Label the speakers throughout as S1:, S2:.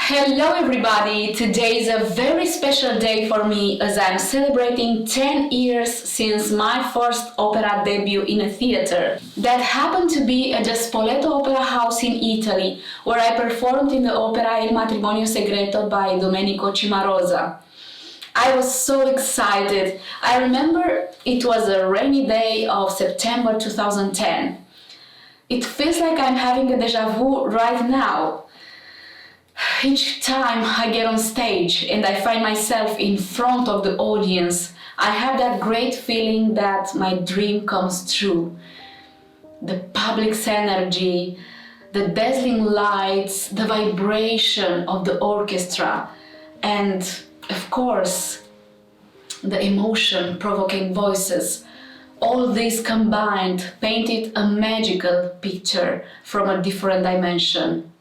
S1: Hello everybody! Today is a very special day for me as I'm celebrating 10 years since my first opera debut in a theater. That happened to be at the Spoleto Opera House in Italy, where I performed in the opera Il Matrimonio Segreto by Domenico Cimarosa. I was so excited. I remember it was a rainy day of September 2010. It feels like I'm having a déjà vu right now. Each time I get on stage and I find myself in front of the audience, I have that great feeling that my dream comes true. The public's energy, the dazzling lights, the vibration of the orchestra, and of course, the emotion-provoking voices. All these combined painted a magical picture from a different dimension.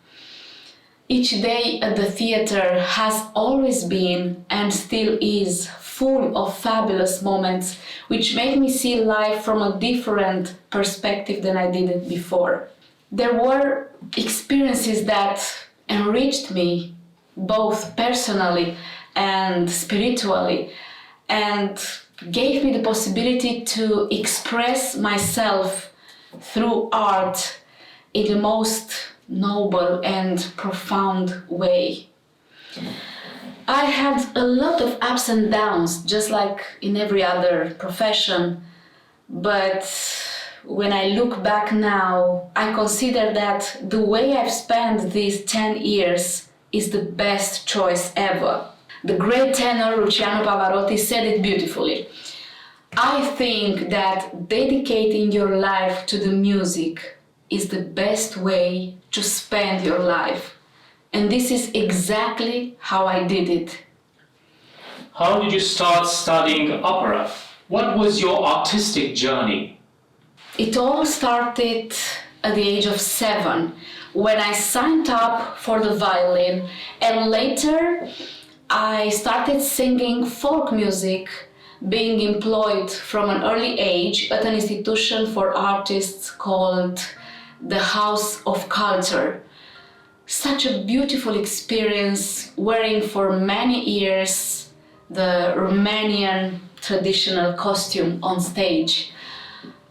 S1: Each day at the theater has always been and still is full of fabulous moments which make me see life from a different perspective than I did it before. There were experiences that enriched me both personally and spiritually and gave me the possibility to express myself through art in the most noble and profound way. I had a lot of ups and downs, just like in every other profession, but when I look back now, I consider that the way I've spent these 10 years is the best choice ever. The great tenor Luciano Pavarotti said it beautifully. I think that dedicating your life to the music is the best way to spend your life. And this is exactly how I did it.
S2: How did you start studying opera? What was your artistic journey?
S1: It all started at the age of 7, when I signed up for the violin, and later I started singing folk music, being employed from an early age at an institution for artists called the House of Culture. Such a beautiful experience, wearing for many years the Romanian traditional costume on stage.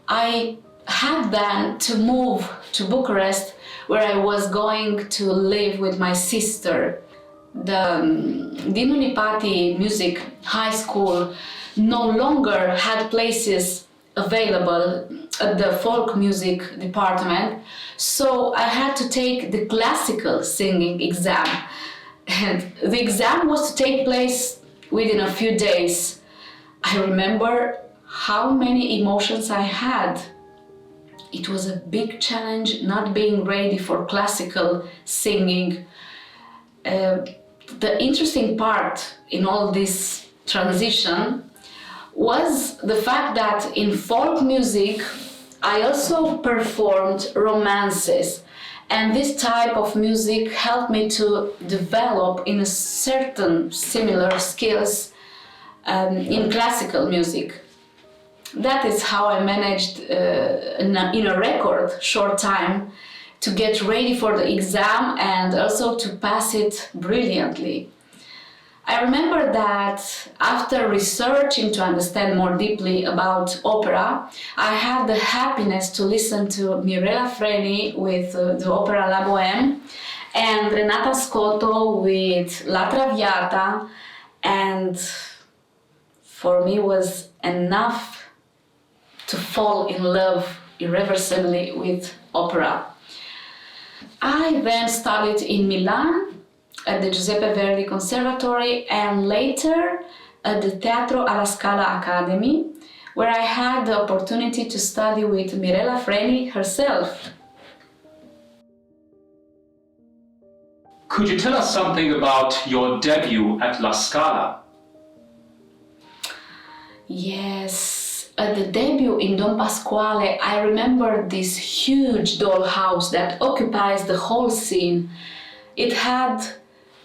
S1: I had then to move to Bucharest, where I was going to live with my sister. The Dimunipati Music High School no longer had places available at the folk music department, so I had to take the classical singing exam, and the exam was to take place within a few days. I remember how many emotions I had. It was a big challenge not being ready for classical singing. The interesting part in all this transition was the fact that in folk music I also performed romances, and this type of music helped me to develop in a certain similar skills in classical music. That is how I managed in a record short time to get ready for the exam and also to pass it brilliantly. I remember that after researching to understand more deeply about opera, I had the happiness to listen to Mirella Freni with the opera La Bohème and Renata Scotto with La Traviata, and for me was enough to fall in love irreversibly with opera. I then studied in Milan at the Giuseppe Verdi Conservatory and later at the Teatro alla Scala Academy, where I had the opportunity to study with Mirella Freni herself.
S2: Could you tell us something about your debut at La Scala?
S1: Yes, at the debut in Don Pasquale, I remember this huge dollhouse that occupies the whole scene. It had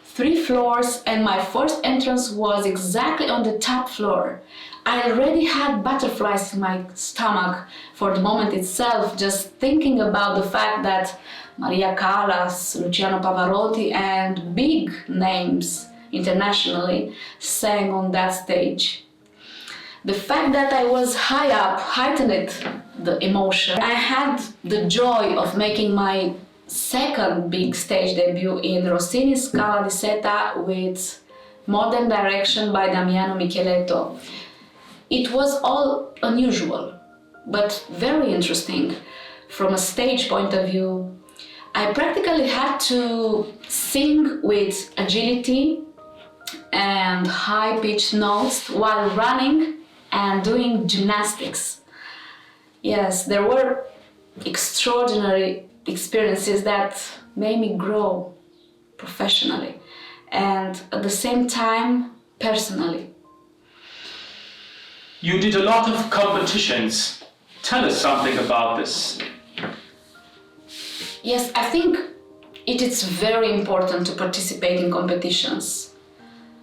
S1: 3 floors and my first entrance was exactly on the top floor. I already had butterflies in my stomach for the moment itself, just thinking about the fact that Maria Callas, Luciano Pavarotti, and big names internationally sang on that stage. The fact that I was high up heightened the emotion. I had the joy of making my second big stage debut in Rossini's Scala di Seta with Modern Direction by Damiano Micheletto. It was all unusual, but very interesting from a stage point of view. I practically had to sing with agility and high-pitched notes while running and doing gymnastics. Yes, there were extraordinary experiences that made me grow professionally and at the same time personally.
S2: You did a lot of competitions. Tell us something about this.
S1: Yes, I think it is very important to participate in competitions.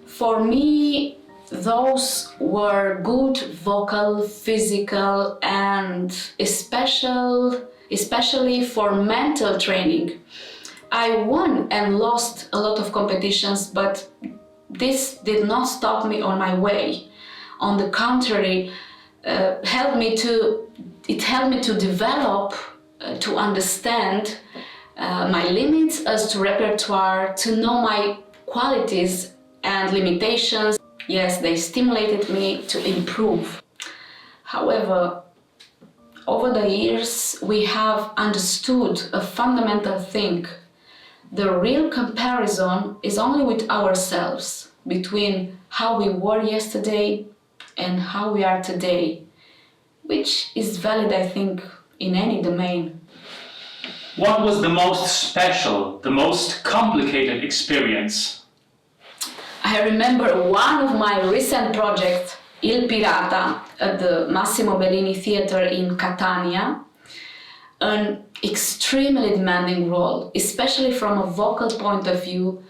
S1: For me, those were good vocal, physical, and especially for mental training. I won and lost a lot of competitions, but this did not stop me on my way. On the contrary, it helped me to develop, to understand my limits as to repertoire, to know my qualities and limitations. Yes, they stimulated me to improve. However, over the years, we have understood a fundamental thing. The real comparison is only with ourselves, between how we were yesterday and how we are today, which is valid, I think, in any domain.
S2: What was the most special, the most complicated experience?
S1: I remember one of my recent projects, Il Pirata, at the Massimo Bellini Theatre in Catania, an extremely demanding role, especially from a vocal point of view.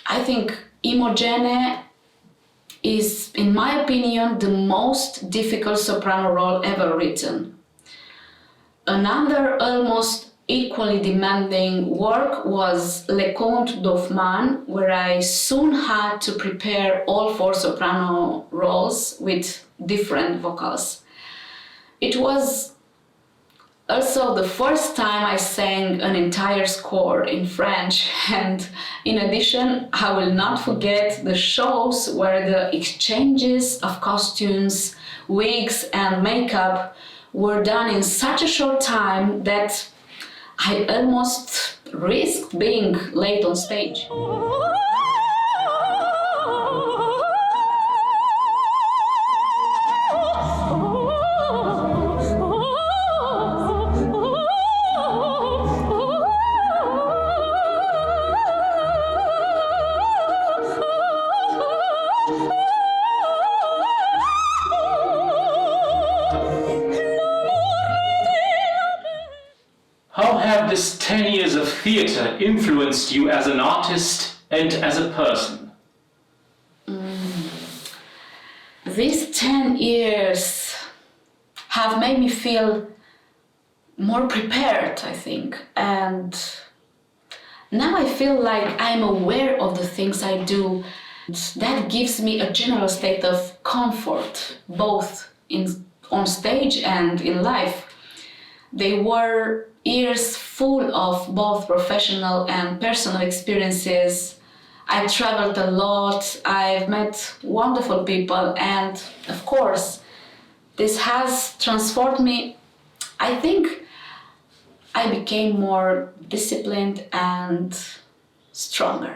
S1: I think Imogene is, in my opinion, the most difficult soprano role ever written. Another almost equally demanding work was Le Conte d'Hoffmann, where I soon had to prepare all 4 soprano roles with different vocals. It was also the first time I sang an entire score in French, and in addition, I will not forget the shows where the exchanges of costumes, wigs and makeup were done in such a short time that I almost risked being late on stage.
S2: How have this 10 years of theatre influenced you as an artist and as a person?
S1: These 10 years have made me feel more prepared, I think, and now I feel like I'm aware of the things I do. That gives me a general state of comfort, both on stage and in life. They were years full of both professional and personal experiences. I traveled a lot, I've met wonderful people, and of course, this has transformed me. I think I became more disciplined and stronger.